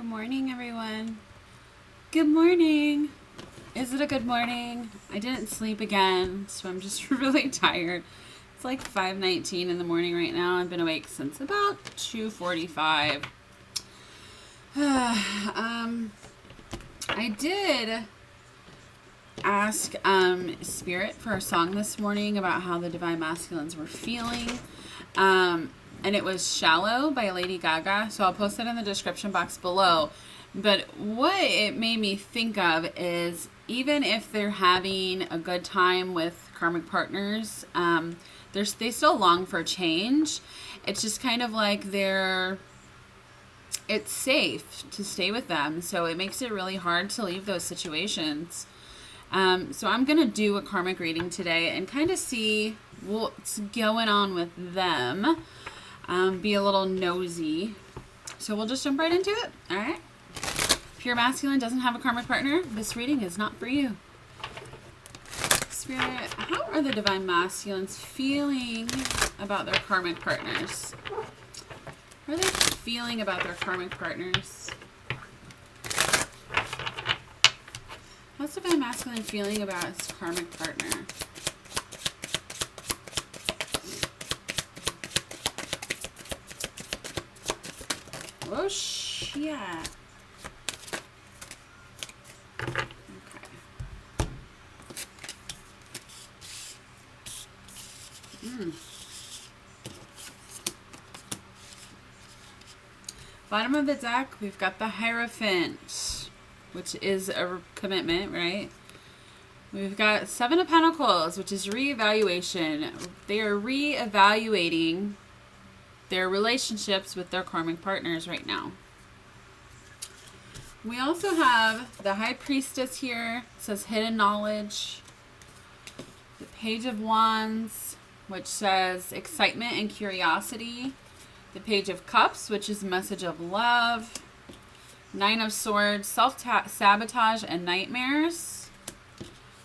morning, everyone. Good morning. Is it a good morning? I didn't sleep again, so I'm just really tired. It's like 5:19 in the morning right now. I've been awake since about 2:45. I did ask Spirit for a song this morning about how the Divine Masculines were feeling. And it was Shallow by Lady Gaga. So I'll post it in the description box below. But what it made me think of is even if they're having a good time with karmic partners, they still long for change. It's just kind of like it's safe to stay with them. So it makes it really hard to leave those situations. So I'm going to do a karmic reading today and kind of see what's going on with them. Be a little nosy. So we'll just jump right into it. All right. If your masculine doesn't have a karmic partner, this reading is not for you. Spirit, how are the Divine Masculines feeling about their karmic partners? How are they feeling about their karmic partners? How's the Divine Masculine feeling about his karmic partner? Oh, shit. Okay. Bottom of the deck, we've got the Hierophant, which is a commitment, right? We've got Seven of Pentacles, which is reevaluation. They are reevaluating their relationships with their karmic partners right now. We also have the High Priestess here. It says hidden knowledge. The Page of Wands, which says excitement and curiosity. The Page of Cups, which is a message of love. Nine of Swords, self-sabotage and nightmares.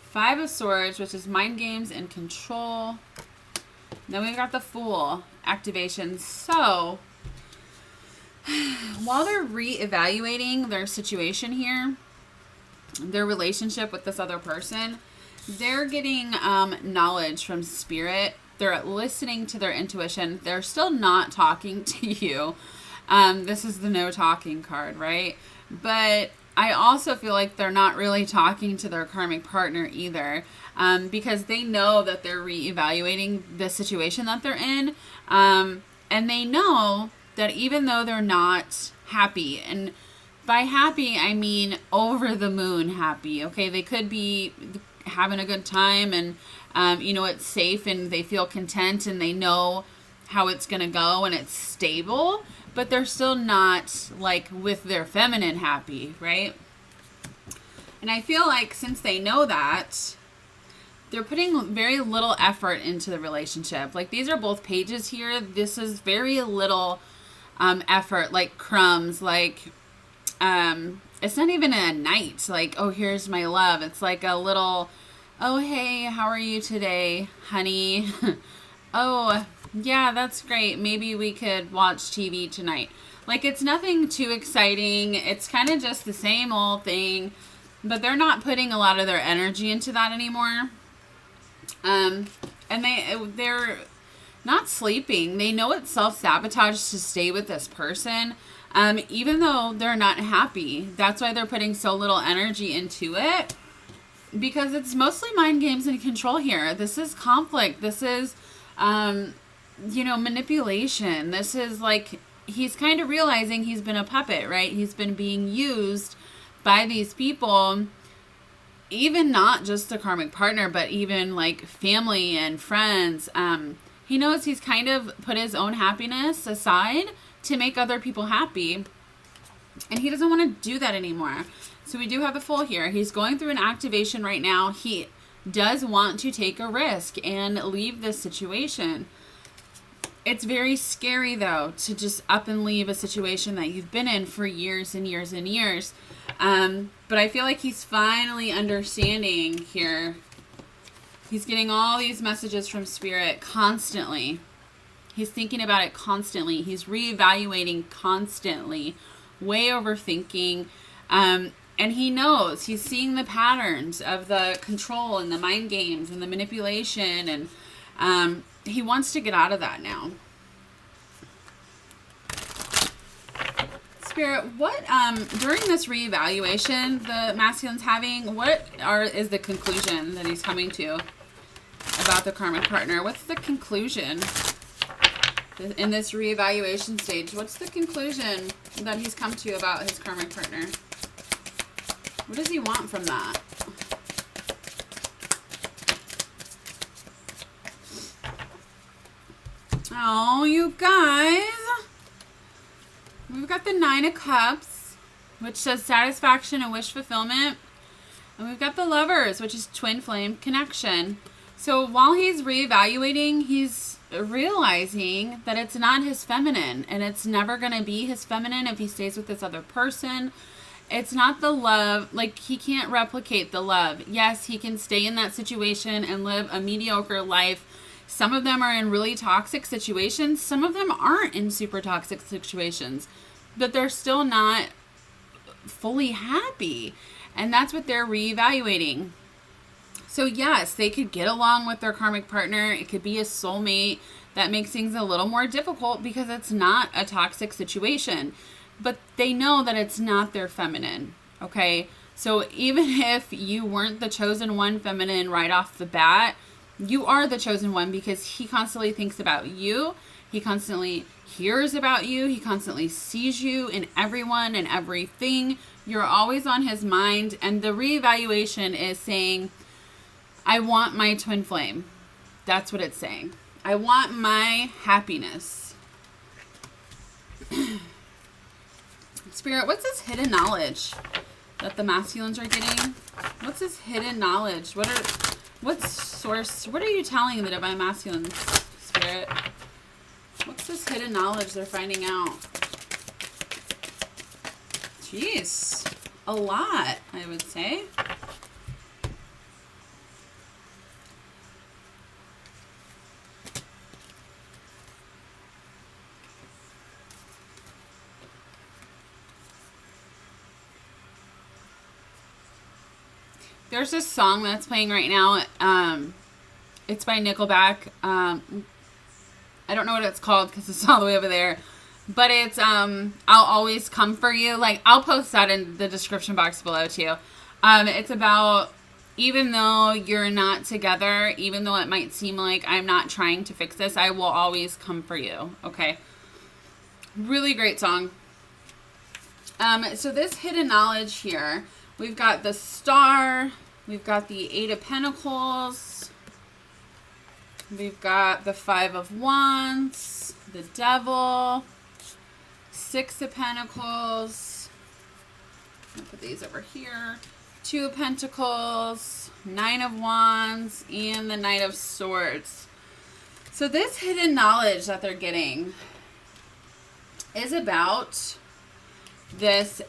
Five of Swords, which is mind games and control. Then we've got the Fool activation. So while they're reevaluating their situation here, their relationship with this other person, they're getting knowledge from Spirit. They're listening to their intuition. They're still not talking to you. This is the no talking card, right? But I also feel like they're not really talking to their karmic partner either, because they know that they're reevaluating the situation that they're in. And they know that even though they're not happy, and by happy, I mean over the moon happy, okay? They could be having a good time and, it's safe and they feel content and they know how it's going to go and it's stable, but they're still not like with their feminine happy, right? And I feel like since they know that, they're putting very little effort into the relationship. Like these are both pages here. This is very little effort, like crumbs, like it's not even a night, like, oh, here's my love. It's like a little, oh, hey, how are you today, honey? Oh, yeah, that's great. Maybe we could watch TV tonight. Like, it's nothing too exciting. It's kind of just the same old thing, but they're not putting a lot of their energy into that anymore. And they're not sleeping. They know it's self-sabotage to stay with this person. Even though they're not happy. That's why they're putting so little energy into it. Because it's mostly mind games and control here. This is conflict. This is, manipulation. This is like, he's kind of realizing he's been a puppet, right? He's been being used by these people. Even not just a karmic partner, but even like family and friends. He knows he's kind of put his own happiness aside to make other people happy. And he doesn't want to do that anymore. So we do have the Fool here. He's going through an activation right now. He does want to take a risk and leave this situation. It's very scary, though, to just up and leave a situation that you've been in for years and years and years. But I feel like he's finally understanding here. He's getting all these messages from Spirit constantly. He's thinking about it constantly. He's reevaluating constantly way overthinking. And he knows, he's seeing the patterns of the control and the mind games and the manipulation. And he wants to get out of that now. Spirit, what, during this reevaluation the masculine's having, is the conclusion that he's coming to about the karmic partner? What's the conclusion in this reevaluation stage? What's the conclusion that he's come to about his karmic partner? What does he want from that? Oh, you guys. We've got the 9 of Cups, which says satisfaction and wish fulfillment. And we've got the Lovers, which is twin flame connection. So while he's reevaluating, he's realizing that it's not his feminine. And it's never going to be his feminine if he stays with this other person. It's not the love. Like, he can't replicate the love. Yes, he can stay in that situation and live a mediocre life. Some of them are in really toxic situations. Some of them aren't in super toxic situations. But they're still not fully happy. And that's what they're reevaluating. So yes, they could get along with their karmic partner. It could be a soulmate. That makes things a little more difficult because it's not a toxic situation. But they know that it's not their feminine. Okay? So even if you weren't the chosen one feminine right off the bat, you are the chosen one because he constantly thinks about you. He constantly hears about you. He constantly sees you in everyone and everything. You're always on his mind. And the reevaluation is saying, I want my twin flame. That's what it's saying. I want my happiness. Spirit, what's this hidden knowledge that the masculines are getting? What's this hidden knowledge? What source? What are you telling the divine masculines, Spirit? What's this hidden knowledge they're finding out? Jeez, a lot, I would say. There's this song that's playing right now. It's by Nickelback. I don't know what it's called because it's all the way over there. But it's I'll Always Come For You. Like, I'll post that in the description box below too. It's about, even though you're not together, even though it might seem like I'm not trying to fix this, I will always come for you. Okay. Really great song. So this hidden knowledge here, we've got the Star, we've got the 8 of Pentacles, we've got the 5 of Wands, the Devil, 6 of Pentacles, I'll put these over here, 2 of Pentacles, 9 of Wands, and the Knight of Swords. So this hidden knowledge that they're getting is about this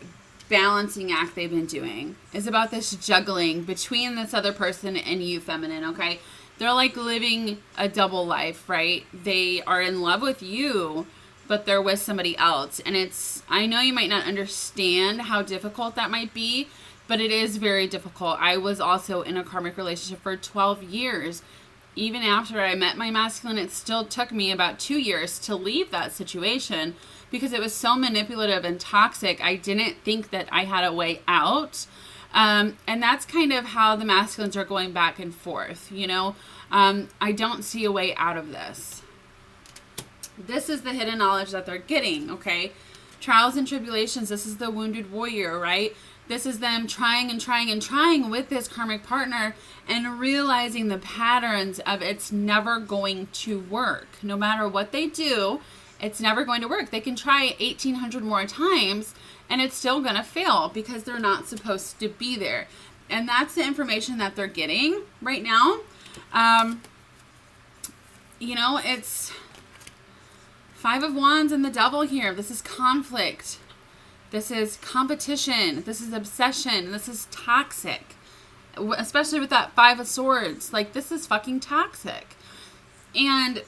balancing act they've been doing. Is about this juggling between this other person and you, feminine, okay? They're like living a double life, right? They are in love with you, but they're with somebody else. And it's, I know you might not understand how difficult that might be, but it is very difficult. I was also in a karmic relationship for 12 years. Even after I met my masculine, it still took me about 2 years to leave that situation because it was so manipulative and toxic. I didn't think that I had a way out. And that's kind of how the masculines are going back and forth, you know. I don't see a way out of this. This is the hidden knowledge that they're getting, okay? Trials and tribulations, this is the wounded warrior, right? This is them trying and trying and trying with this karmic partner and realizing the patterns of it's never going to work. No matter what they do, it's never going to work. They can try 1,800 more times and it's still going to fail because they're not supposed to be there. And that's the information that they're getting right now. You know, it's 5 of Wands and the Devil here. This is conflict. This is competition. This is obsession. This is toxic. Especially with that 5 of Swords. Like, this is fucking toxic. And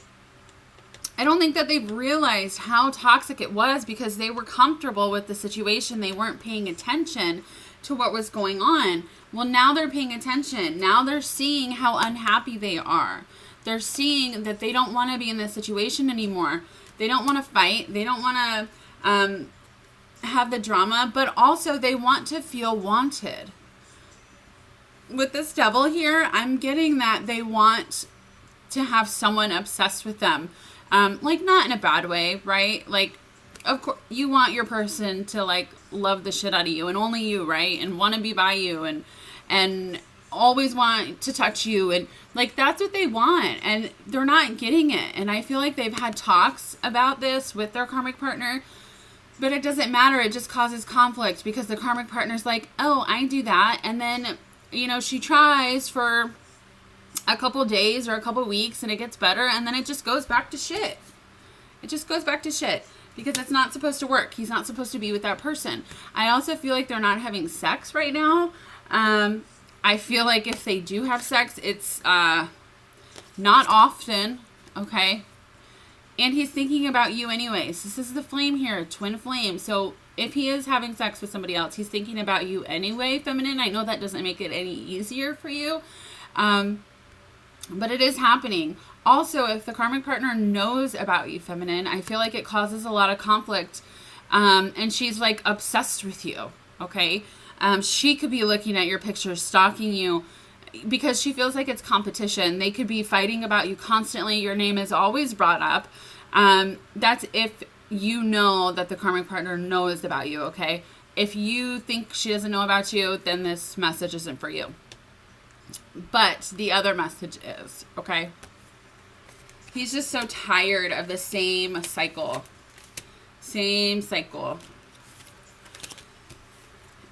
I don't think that they've realized how toxic it was because they were comfortable with the situation. They weren't paying attention to what was going on. Well, now they're paying attention. Now they're seeing how unhappy they are. They're seeing that they don't want to be in this situation anymore. They don't want to fight. They don't want to have the drama, but also they want to feel wanted. With this Devil here, I'm getting that they want to have someone obsessed with them. Like, not in a bad way, right? Like, of course, you want your person to, like, love the shit out of you and only you, right? And want to be by you and always want to touch you. And, like, that's what they want. And they're not getting it. And I feel like they've had talks about this with their karmic partner. But it doesn't matter. It just causes conflict because the karmic partner's like, oh, I do that. And then, you know, she tries for a couple days or a couple weeks and it gets better, and then it just goes back to shit. It just goes back to shit because it's not supposed to work. He's not supposed to be with that person. I also feel like they're not having sex right now. I feel like if they do have sex, it's not often, okay? And he's thinking about you anyways. This is the flame here, twin flame. So if he is having sex with somebody else, he's thinking about you anyway, feminine. I know that doesn't make it any easier for you. But it is happening. Also, if the karmic partner knows about you, feminine, I feel like it causes a lot of conflict. And she's like obsessed with you. Okay. She could be looking at your pictures, stalking you because she feels like it's competition. They could be fighting about you constantly. Your name is always brought up. That's if you know that the karmic partner knows about you. Okay. If you think she doesn't know about you, then this message isn't for you. But the other message is, okay? He's just so tired of the same cycle. Same cycle.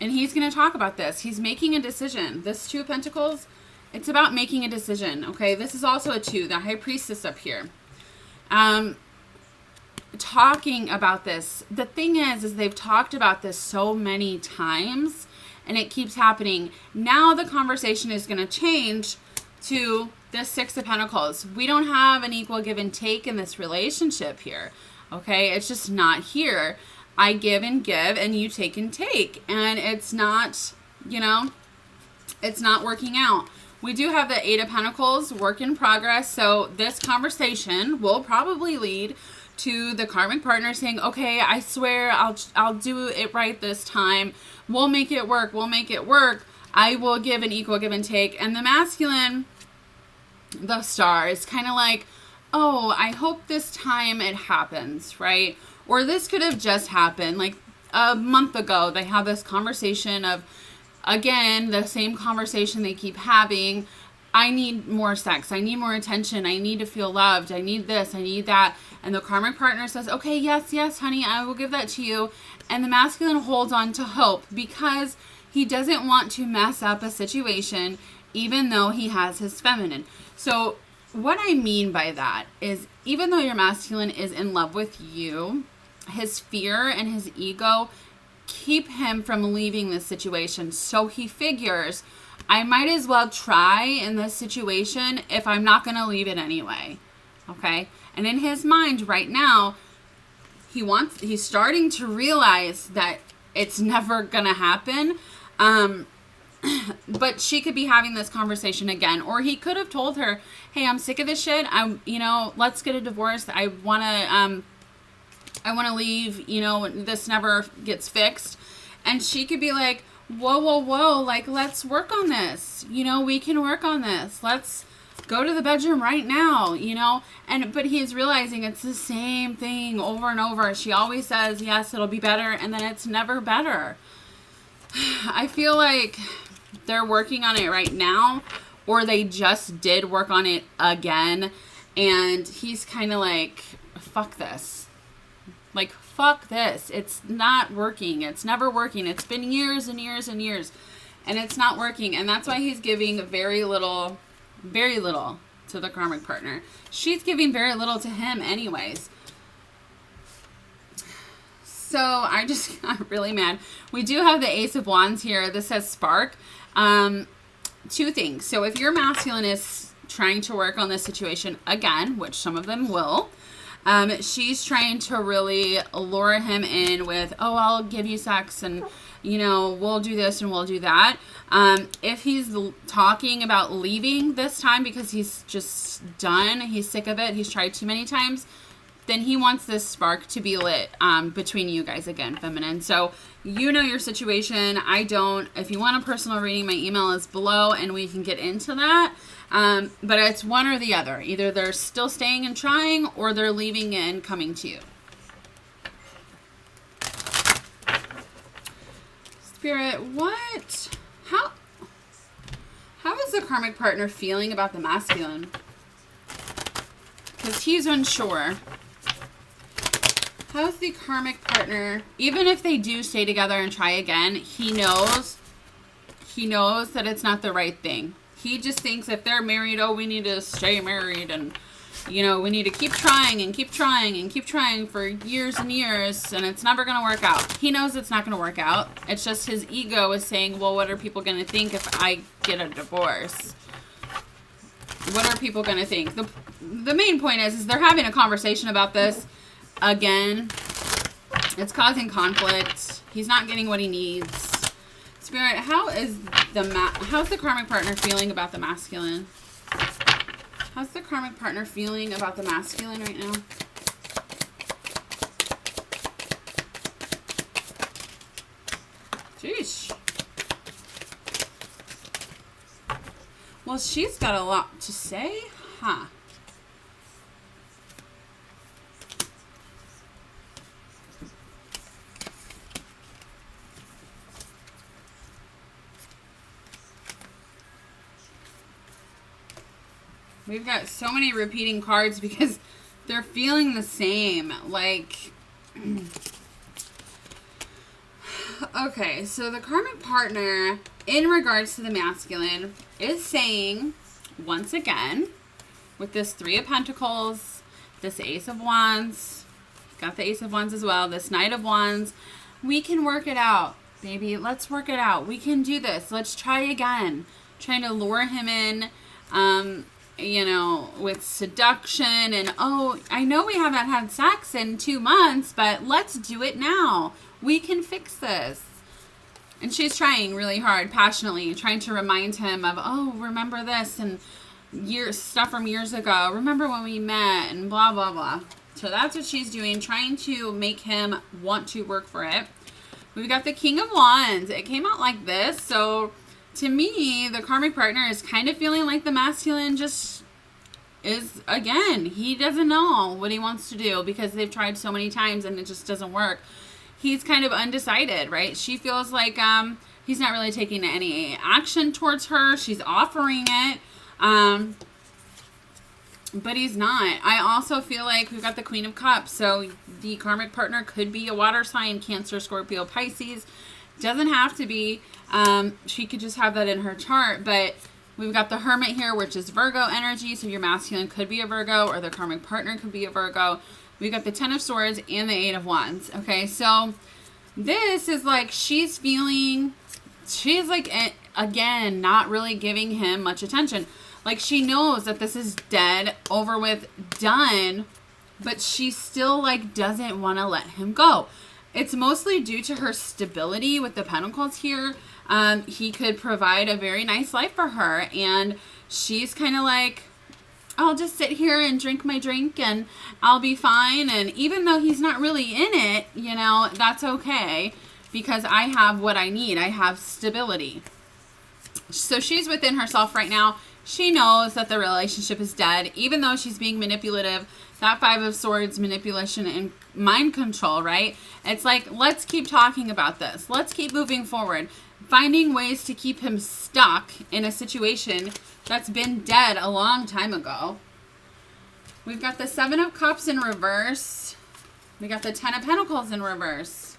And he's going to talk about this. He's making a decision. This Two of Pentacles, it's about making a decision, okay? This is also a 2, the High Priestess up here. Talking about this. The thing is they've talked about this so many times. And it keeps happening. Now the conversation is going to change to the 6 of Pentacles. We don't have an equal give and take in this relationship here. Okay? It's just not here. I give and give and you take and take. And it's not, you know, it's not working out. We do have the 8 of Pentacles, work in progress. So this conversation will probably lead to the karmic partner saying, okay, I swear I'll do it right this time. We'll make it work. We'll make it work. I will give an equal give and take. And the masculine, the Star, is kind of like, oh, I hope this time it happens, right? Or this could have just happened. Like a month ago, they had this conversation of, again, the same conversation they keep having. I need more sex. I need more attention. I need to feel loved. I need this. I need that. And the karmic partner says, okay, yes, honey, I will give that to you. And the masculine holds on to hope because he doesn't want to mess up a situation, even though he has his feminine. So what I mean by that is, even though your masculine is in love with you, his fear and his ego keep him from leaving this situation. So he figures, I might as well try in this situation if I'm not going to leave it anyway. Okay? And in his mind right now, he's starting to realize that it's never going to happen. But she could be having this conversation again, or he could have told her, hey, I'm sick of this shit. Let's get a divorce. I want to leave, this never gets fixed. And she could be like, whoa, like, let's work on this. We can work on this. Let's go to the bedroom right now, but he's realizing it's the same thing over and over. She always says, yes, it'll be better. And then it's never better. I feel like they're working on it right now, or they just did work on it again. And he's kind of like, fuck this. Like, fuck this. It's not working. It's never working. It's been years and years and years, and it's not working. And that's why he's giving very little to the karmic partner. She's giving very little to him anyways. So I just got really mad. We do have the Ace of Wands here. This says spark. 2 things. So if your masculine is trying to work on this situation again, which some of them will, She's trying to really lure him in with, oh, I'll give you sex and, you know, we'll do this and we'll do that. If he's talking about leaving this time because he's just done, he's sick of it, he's tried too many times, then he wants this spark to be lit between you guys again, feminine. So you know your situation. I don't. If you want a personal reading, my email is below and we can get into that. But it's one or the other. Either they're still staying and trying or they're leaving and coming to you. Spirit, what? How is the karmic partner feeling about the masculine? Because he's unsure. How's the karmic partner, even if they do stay together and try again, he knows that it's not the right thing. He just thinks if they're married, oh, we need to stay married and, you know, we need to keep trying and keep trying and keep trying for years and years and it's never going to work out. He knows it's not going to work out. It's just his ego is saying, well, what are people going to think if I get a divorce? What are people going to think? The main point is they're having a conversation about this. Again, it's causing conflict. He's not getting what he needs. Spirit, how's the karmic partner feeling about the masculine? How's the karmic partner feeling about the masculine right now? Jeez. Well, she's got a lot to say, huh? We've got so many repeating cards because they're feeling the same. Like, okay, so the karmic partner, in regards to the masculine, is saying, once again, with this Three of Pentacles, this Ace of Wands, got the Ace of Wands as well, this Knight of Wands, we can work it out, baby. Let's work it out. We can do this. Let's try again. Trying to lure him in, you know, with seduction and, oh, I know we haven't had sex in 2 months, but let's do it now. We can fix this. And she's trying really hard, passionately, trying to remind him of, oh, remember this and stuff from years ago. Remember when we met and blah, blah, blah. So that's what she's doing, trying to make him want to work for it. We've got the King of Wands. It came out like this, so to me, the karmic partner is kind of feeling like the masculine just is, again, he doesn't know what he wants to do because they've tried so many times and it just doesn't work. He's kind of undecided, right? She feels like he's not really taking any action towards her. She's offering it, but he's not. I also feel like we've got the Queen of Cups, so the karmic partner could be a water sign, Cancer, Scorpio, Pisces. Doesn't have to be. She could just have that in her chart, but we've got the Hermit here, which is Virgo energy, so your masculine could be a Virgo or the karmic partner could be a Virgo. We've got the Ten of Swords and the Eight of Wands. Okay, so this is like she's like, again, not really giving him much attention. Like she knows that this is dead, over with, done, but she still like doesn't want to let him go. It's mostly due to her stability with the Pentacles here. He could provide a very nice life for her, and she's kind of like, I'll just sit here and drink my drink and I'll be fine. And even though he's not really in it, you know, that's okay because I have what I need. I have stability. So she's within herself right now. She knows that the relationship is dead, even though she's being manipulative. That Five of Swords, manipulation and mind control, right? It's like, let's keep talking about this. Let's keep moving forward. Finding ways to keep him stuck in a situation that's been dead a long time ago. We've got the Seven of Cups in reverse. We got the Ten of Pentacles in reverse.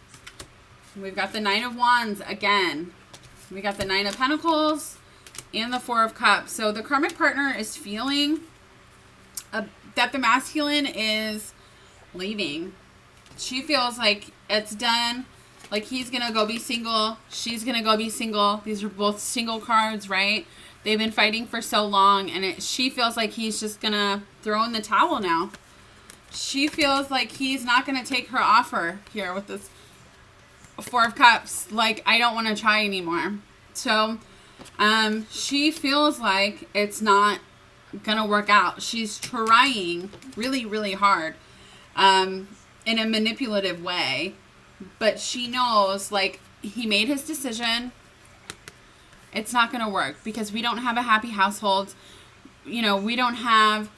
We've got the Knight of Wands again. We got the Nine of Pentacles and the Four of Cups. So the karmic partner is feeling that the masculine is leaving. She feels like it's done. Like he's going to go be single. She's going to go be single. These are both single cards, right? They've been fighting for so long, and she feels like he's just going to throw in the towel now. She feels like he's not going to take her offer here with this Four of Cups. Like, I don't want to try anymore. So, she feels like it's not going to work out. She's trying really, really hard, in a manipulative way. But she knows, like, he made his decision. It's not going to work because we don't have a happy household. You know, we don't have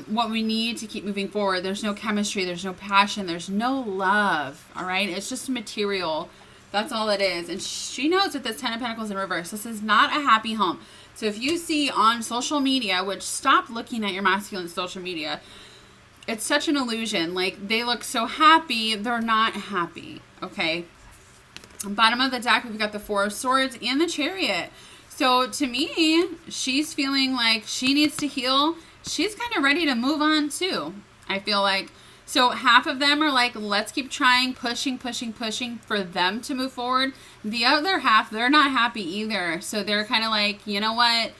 what we need to keep moving forward. There's no chemistry. There's no passion. There's no love. All right? It's just material. That's all it is. And she knows that this Ten of Pentacles in reverse, this is not a happy home. So if you see on social media, which stop looking at your masculine social media, it's such an illusion. Like, they look so happy. They're not happy. Okay? Bottom of the deck, we've got the Four of Swords and the Chariot. So to me, she's feeling like she needs to heal. She's kind of ready to move on too, I feel like. So half of them are like, let's keep trying, pushing for them to move forward. The other half, they're not happy either. So they're kind of like, you know what?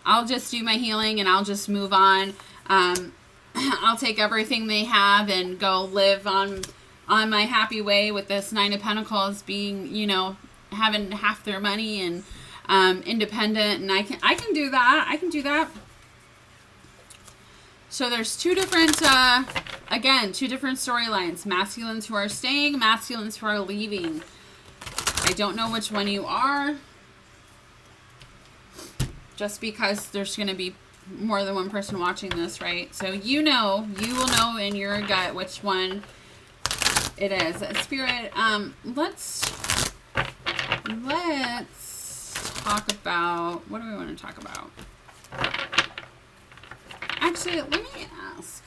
I'll just do my healing and I'll just move on. I'll take everything they have and go live on my happy way with this Nine of Pentacles being, you know, having half their money and independent. And I can do that. I can do that. So there's two different, again, two different storylines. Masculines who are staying, masculines who are leaving. I don't know which one you are. Just because there's going to be more than one person watching this, right? So you know, you will know in your gut which one it is. Spirit, let's talk about, what do we want to talk about? Actually, let me ask.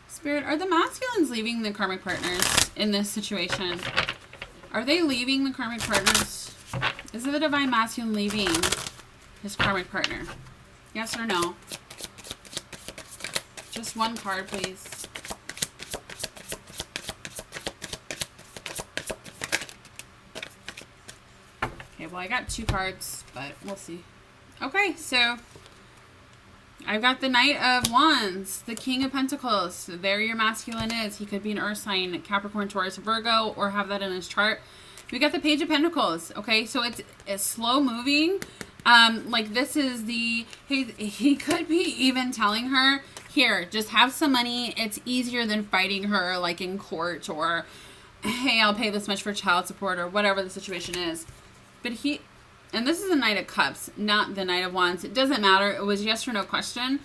Spirit, are the masculines leaving the karmic partners in this situation? Are they leaving the karmic partners? Is it the divine masculine leaving his karmic partner? Yes or no? Just one card, please. Okay, well, I got two cards, but we'll see. Okay, so I've got the Knight of Wands, the King of Pentacles. So there your masculine is. He could be an earth sign, Capricorn, Taurus, Virgo, or have that in his chart. We got the Page of Pentacles. Okay, so it's slow moving. Like this is the, he could be even telling her, here, just have some money. It's easier than fighting her like in court, or hey, I'll pay this much for child support, or whatever the situation is. But and this is a Knight of Cups, not the Knight of Wands. It doesn't matter. It was yes or no question.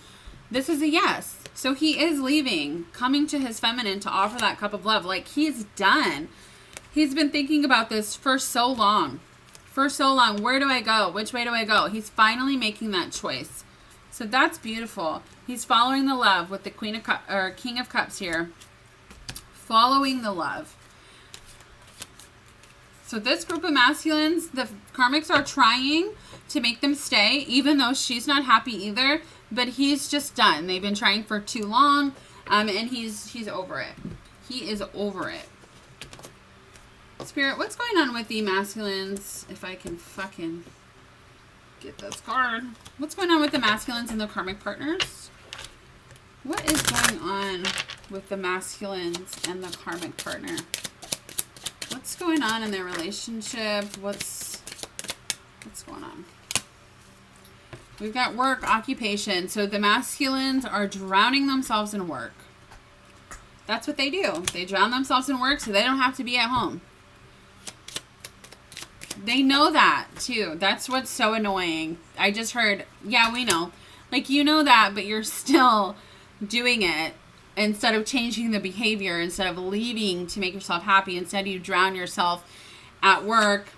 This is a yes. So he is leaving, coming to his feminine to offer that cup of love. Like, he's done. He's been thinking about this for so long. For so long. Where do I go? Which way do I go? He's finally making that choice. So that's beautiful. He's following the love with the Queen of Cups, or King of Cups here. Following the love. So this group of masculines, the karmics are trying to make them stay, even though she's not happy either. But he's just done. They've been trying for too long, and he's over it. He is over it. Spirit, what's going on with the masculines? If I can fucking get this card. What's going on with the masculines and the karmic partners? What is going on with the masculines and the karmic partner? What's going on in their relationship? What's going on? We've got work, occupation. So the masculines are drowning themselves in work. That's what they do. They drown themselves in work so they don't have to be at home. They know that too. That's what's so annoying. I just heard, yeah, we know. Like, you know that, but you're still doing it. Instead of changing the behavior, instead of leaving to make yourself happy, instead you drown yourself at work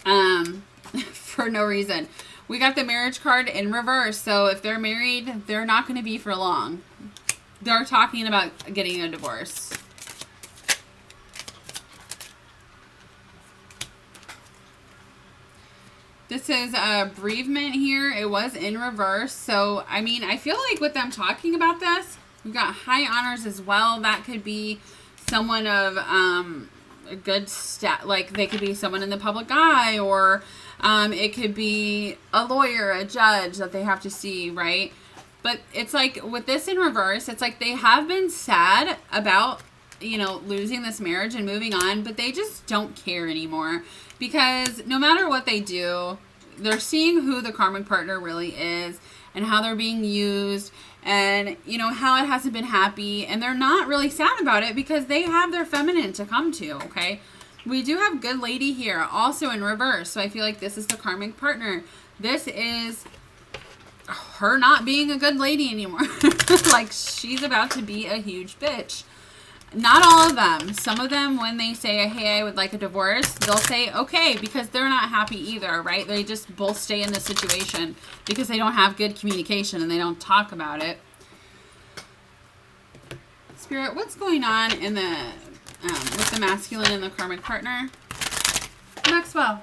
for no reason. We got the marriage card in reverse. So if they're married, they're not going to be for long. They're talking about getting a divorce. This is a bereavement here. It was in reverse. So, I mean, I feel like with them talking about this, we've got high honors as well. That could be someone of a good stat. Like, they could be someone in the public eye, or it could be a lawyer, a judge that they have to see, right? But it's like with this in reverse, it's like they have been sad about, you know, losing this marriage and moving on, but they just don't care anymore, because no matter what they do, they're seeing who the karmic partner really is and how they're being used, and, you know, how it hasn't been happy, and they're not really sad about it because they have their feminine to come to, okay? We do have good lady here also in reverse, so I feel like this is the karmic partner. This is her not being a good lady anymore. Like, she's about to be a huge bitch. Not all of them. Some of them, when they say, hey, I would like a divorce, they'll say, okay, because they're not happy either, right? They just both stay in the situation because they don't have good communication and they don't talk about it. Spirit, what's going on in the with the masculine and the karmic partner? Maxwell.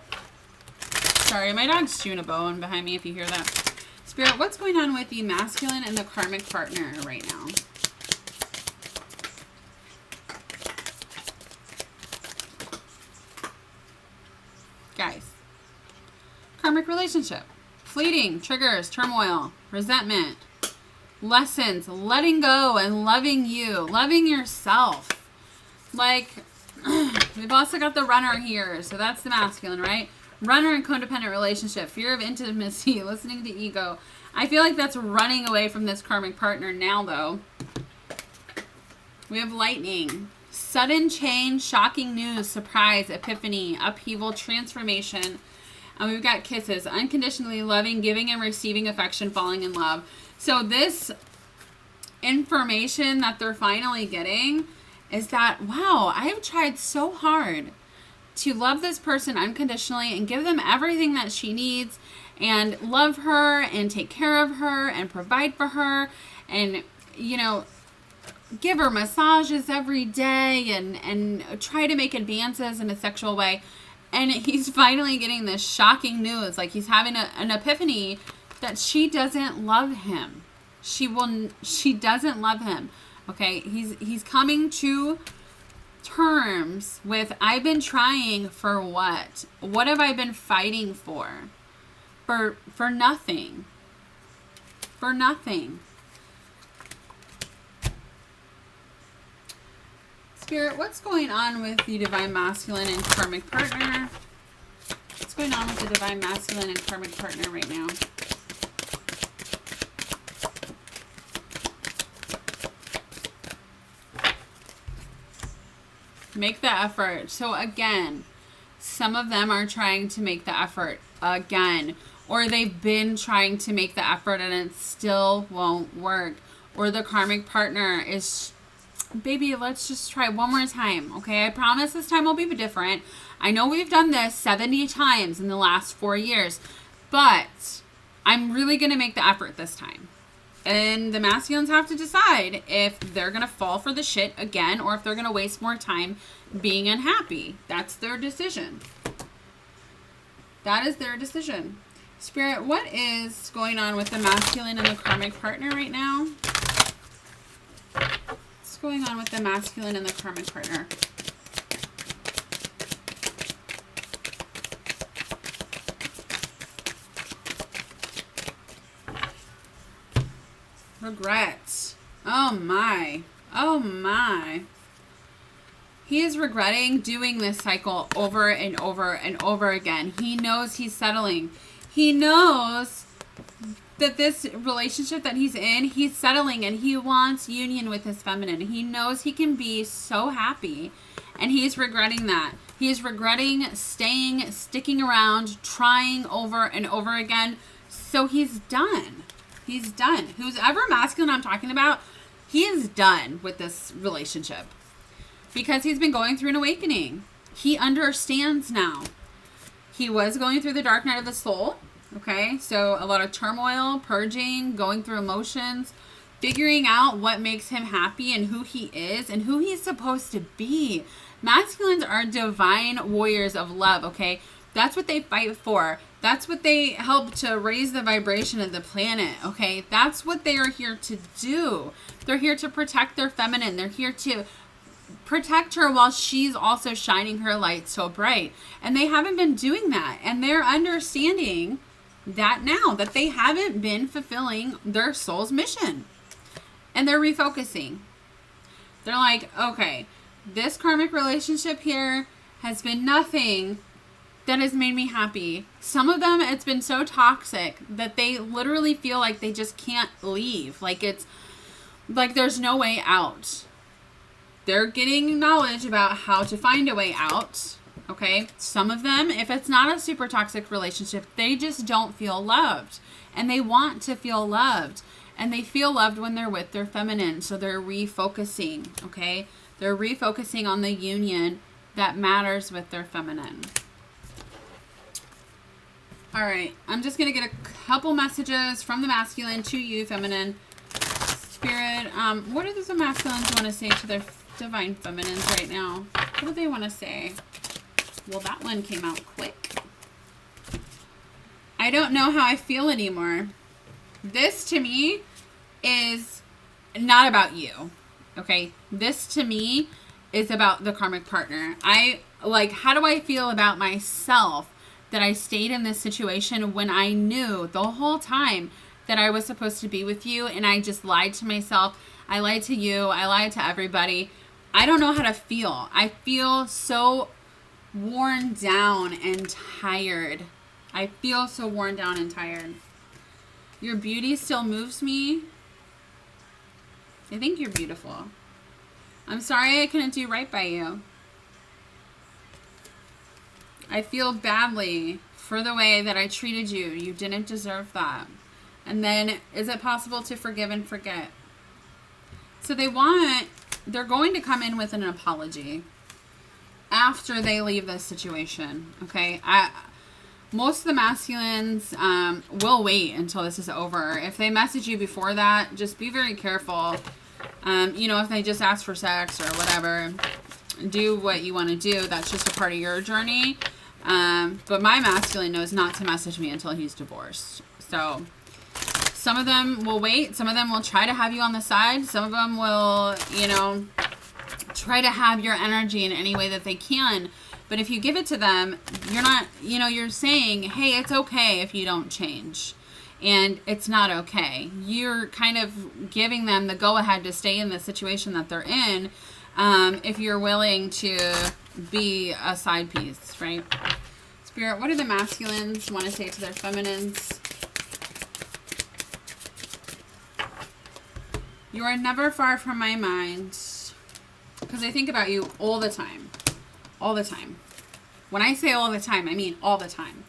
Sorry, my dog's chewing a bone behind me if you hear that. Spirit, what's going on with the masculine and the karmic partner right now? Guys, karmic relationship, fleeting, triggers, turmoil, resentment, lessons, letting go and loving you, loving yourself. Like, we've also got the runner here, so that's the masculine, right? Runner and codependent relationship, fear of intimacy, listening to ego. I feel like that's running away from this karmic partner now, though. We have lightning. Sudden change, shocking news, surprise, epiphany, upheaval, transformation. And we've got kisses, unconditionally loving, giving and receiving affection, falling in love. So this information that they're finally getting is that, wow, I have tried so hard to love this person unconditionally and give them everything that she needs and love her and take care of her and provide for her and, you know, give her massages every day and try to make advances in a sexual way. And he's finally getting this shocking news. Like, he's having an epiphany that she doesn't love him. She doesn't love him. Okay. He's coming to terms with, I've been trying for what? What have I been fighting for? For nothing. For nothing. Spirit, what's going on with the divine masculine and karmic partner? What's going on with the divine masculine and karmic partner right now? Make the effort. So again, some of them are trying to make the effort again, or they've been trying to make the effort and it still won't work. Or the karmic partner is, baby, let's just try one more time. Okay, I promise this time will be different. I know we've done this 70 times in the last 4 years, but I'm really going to make the effort this time. And the masculines have to decide if they're going to fall for the shit again or if they're going to waste more time being unhappy. That's their decision. That is their decision. Spirit, what is going on with the masculine and the karmic partner right now? What's going on with the masculine and the karmic partner? Regrets. Oh my. Oh my. He is regretting doing this cycle over and over and over again. He knows he's settling. He knows that this relationship that he's in, he's settling and he wants union with his feminine. He knows he can be so happy and he's regretting that. He is regretting staying, sticking around, trying over and over again. So he's done. He's done. Who's ever masculine I'm talking about, he is done with this relationship because he's been going through an awakening. He understands now. He was going through the dark night of the soul. Okay, so a lot of turmoil, purging, going through emotions, figuring out what makes him happy and who he is and who he's supposed to be. Masculines are divine warriors of love, okay? That's what they fight for. That's what they help to raise the vibration of the planet, okay? That's what they are here to do. They're here to protect their feminine. They're here to protect her while she's also shining her light so bright. And they haven't been doing that. And they're understanding that now that they haven't been fulfilling their soul's mission. And they're refocusing. They're like, okay, this karmic relationship here has been nothing that has made me happy. Some of them, it's been so toxic that they literally feel like they just can't leave. Like it's like there's no way out. They're getting knowledge about how to find a way out. Okay. Some of them, if it's not a super toxic relationship, they just don't feel loved, and they want to feel loved, and they feel loved when they're with their feminine. So they're refocusing. Okay. They're refocusing on the union that matters with their feminine. All right, I'm just going to get a couple messages from the masculine to you, feminine. Spirit, what do the masculines want to say to their divine feminines right now? What do they want to say? Well, that one came out quick. I don't know how I feel anymore. This, to me, is not about you, okay? This, to me, is about the karmic partner. How do I feel about myself that I stayed in this situation when I knew the whole time that I was supposed to be with you, and I just lied to myself. I lied to you. I lied to everybody. I don't know how to feel. I feel so worn down and tired. I feel so worn down and tired. Your beauty still moves me. I think you're beautiful. I'm sorry I couldn't do right by you. I feel badly for the way that I treated you. You didn't deserve that. And then, is it possible to forgive and forget? So they're going to come in with an apology after they leave this situation. Okay. Most of the masculines will wait until this is over. If they message you before that, just be very careful. If they just ask for sex or whatever, do what you want to do. That's just a part of your journey. But my masculine knows not to message me until he's divorced. So some of them will wait. Some of them will try to have you on the side. Some of them will, try to have your energy in any way that they can. But if you give it to them, you're not, you're saying, hey, it's okay if you don't change. And it's not okay. You're kind of giving them the go-ahead to stay in the situation that they're in, if you're willing to be a side piece, right? Spirit, what do the masculines want to say to their feminines? You are never far from my mind, because I think about you all the time. All the time. When I say all the time, I mean all the time.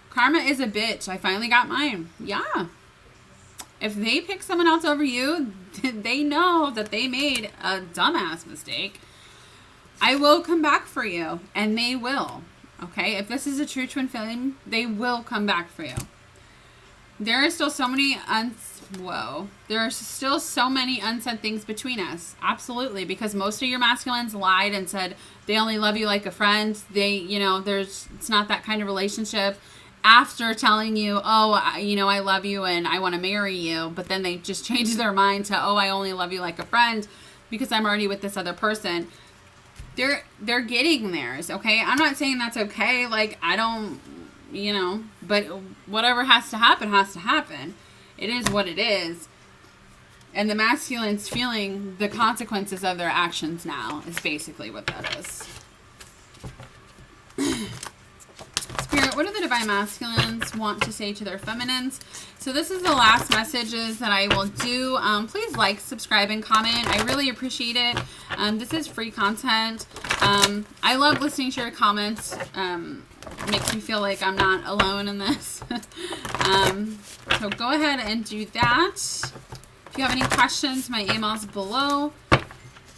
Karma is a bitch. I finally got mine. Yeah. If they pick someone else over you, they know that they made a dumbass mistake. I will come back for you, and they will. Okay? If this is a true twin flame, they will come back for you. There are still so many there are still so many unsaid things between us. Absolutely. Because most of your masculines lied and said they only love you like a friend. It's not that kind of relationship. After telling you, I love you and I want to marry you. But then they just changed their mind to, I only love you like a friend because I'm already with this other person. They're getting theirs. Okay. I'm not saying that's okay. Like, I don't, but whatever has to happen has to happen. It is what it is. And the masculine's feeling the consequences of their actions now is basically what that is. Spirit, what do the divine masculines want to say to their feminines? So this is the last messages that I will do. Please like, subscribe, and comment. I really appreciate it. This is free content. I love listening to your comments. Makes me feel like I'm not alone in this. So go ahead and do that. If you have any questions, my email's below.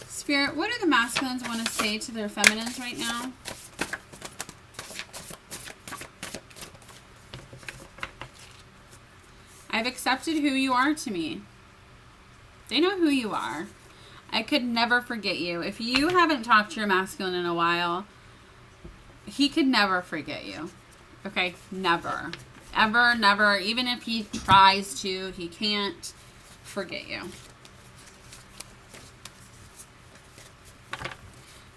Spirit, what do the masculines want to say to their feminines right now? I've accepted who you are to me. They know who you are. I could never forget you. If you haven't talked to your masculine in a while, he could never forget you. Okay? Never. Ever, never. Even if he tries to, he can't forget you.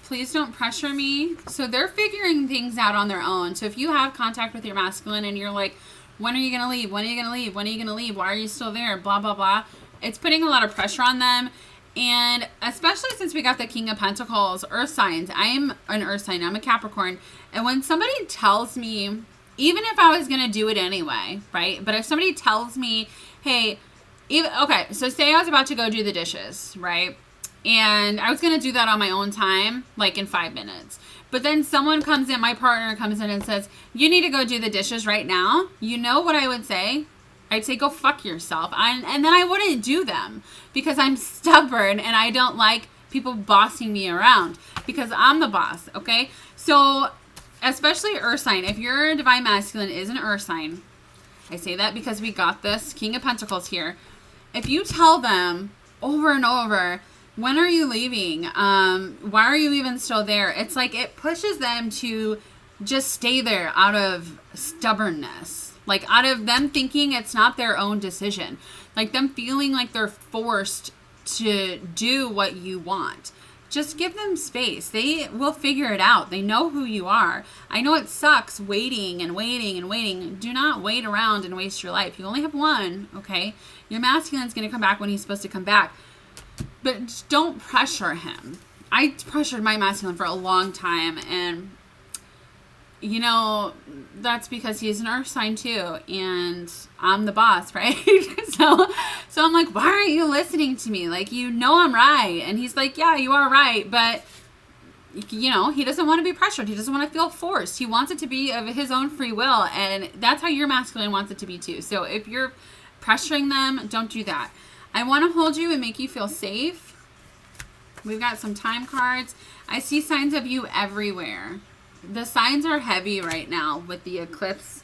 Please don't pressure me. So they're figuring things out on their own. So if you have contact with your masculine and you're like When are you going to leave? When are you going to leave? When are you going to leave? Why are you still there? Blah, blah, blah. It's putting a lot of pressure on them. And especially since we got the King of Pentacles, earth signs. I am an earth sign. I'm a Capricorn. And when somebody tells me, even if I was going to do it anyway, right? But if somebody tells me, hey, okay, so say I was about to go do the dishes, right? And I was going to do that on my own time, like in 5 minutes. But then someone comes in, my partner comes in and says, you need to go do the dishes right now. You know what I would say? I'd say, go fuck yourself. And then I wouldn't do them because I'm stubborn and I don't like people bossing me around because I'm the boss, okay? So especially earth sign, if your divine masculine is an earth sign, I say that because we got this King of Pentacles here. If you tell them over and over, when are you leaving? Why are you even still there? It's like it pushes them to just stay there out of stubbornness. Like out of them thinking it's not their own decision. Like them feeling like they're forced to do what you want. Just give them space. They will figure it out. They know who you are. I know it sucks waiting and waiting and waiting. Do not wait around and waste your life. You only have one, okay? Your masculine's going to come back when he's supposed to come back. But just don't pressure him. I pressured my masculine for a long time, and you know, that's because he's an earth sign too, and I'm the boss, right? so I'm like, why aren't you listening to me? Like, you know I'm right. And he's like, yeah, you are right, but you know, he doesn't want to be pressured. He doesn't want to feel forced. He wants it to be of his own free will, and that's how your masculine wants it to be too. So if you're pressuring them, don't do that. I want to hold you and make you feel safe. We've got some time cards. I see signs of you everywhere. The signs are heavy right now with the eclipse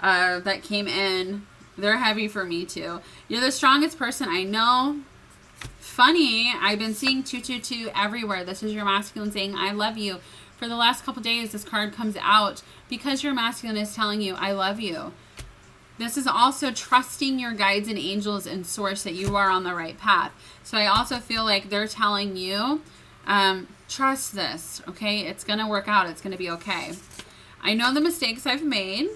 that came in. They're heavy for me too. You're the strongest person I know. Funny, I've been seeing 222 everywhere. This is your masculine saying, I love you. For the last couple days, this card comes out because your masculine is telling you, I love you. This is also trusting your guides and angels and source that you are on the right path. So I also feel like they're telling you, trust this, okay? It's going to work out. It's going to be okay. I know the mistakes I've made.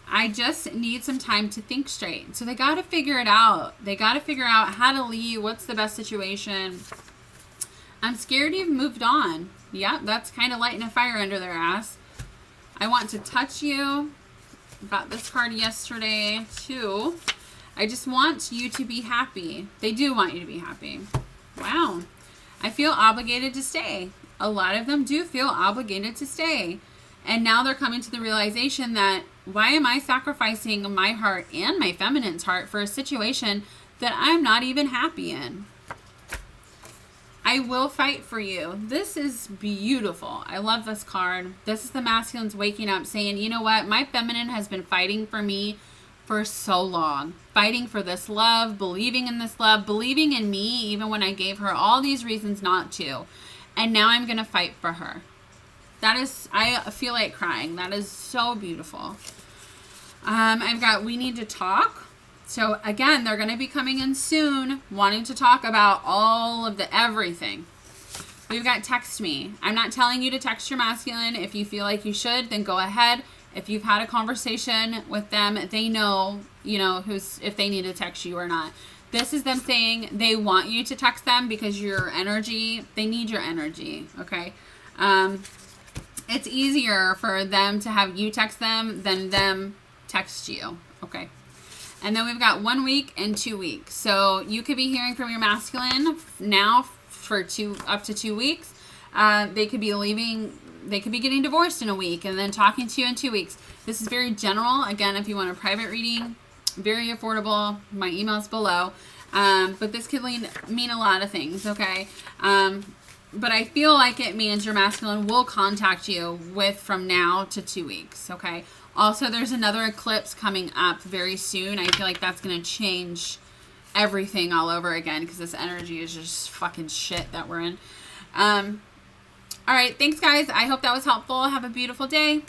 I just need some time to think straight. So they got to figure it out. They got to figure out how to leave. What's the best situation? I'm scared you've moved on. Yeah, that's kind of lighting a fire under their ass. I want to touch you. Got this card yesterday too. I just want you to be happy. They do want you to be happy. Wow. I feel obligated to stay. A lot of them do feel obligated to stay. And now they're coming to the realization that, why am I sacrificing my heart and my feminine's heart for a situation that I'm not even happy in? I will fight for you. This is beautiful. I love this card. This is the masculines waking up saying, you know what? My feminine has been fighting for me for so long. Fighting for this love, believing in this love, believing in me even when I gave her all these reasons not to. And now I'm going to fight for her. That is, I feel like crying. That is so beautiful. I've got, we need to talk. So again, they're going to be coming in soon, wanting to talk about all of the everything. We've got text me. I'm not telling you to text your masculine. If you feel like you should, then go ahead. If you've had a conversation with them, they know, you know, if they need to text you or not. This is them saying they want you to text them because your energy, they need your energy, okay? It's easier for them to have you text them than them text you, okay? And then we've got 1 week and 2 weeks. So you could be hearing from your masculine now for up to 2 weeks. They could be leaving, they could be getting divorced in a week and then talking to you in 2 weeks. This is very general. Again, if you want a private reading, very affordable. My email's below. But this could mean a lot of things, okay? But I feel like it means your masculine will contact you from now to 2 weeks, okay? Also, there's another eclipse coming up very soon. I feel like that's going to change everything all over again because this energy is just fucking shit that we're in. All right, thanks, guys. I hope that was helpful. Have a beautiful day.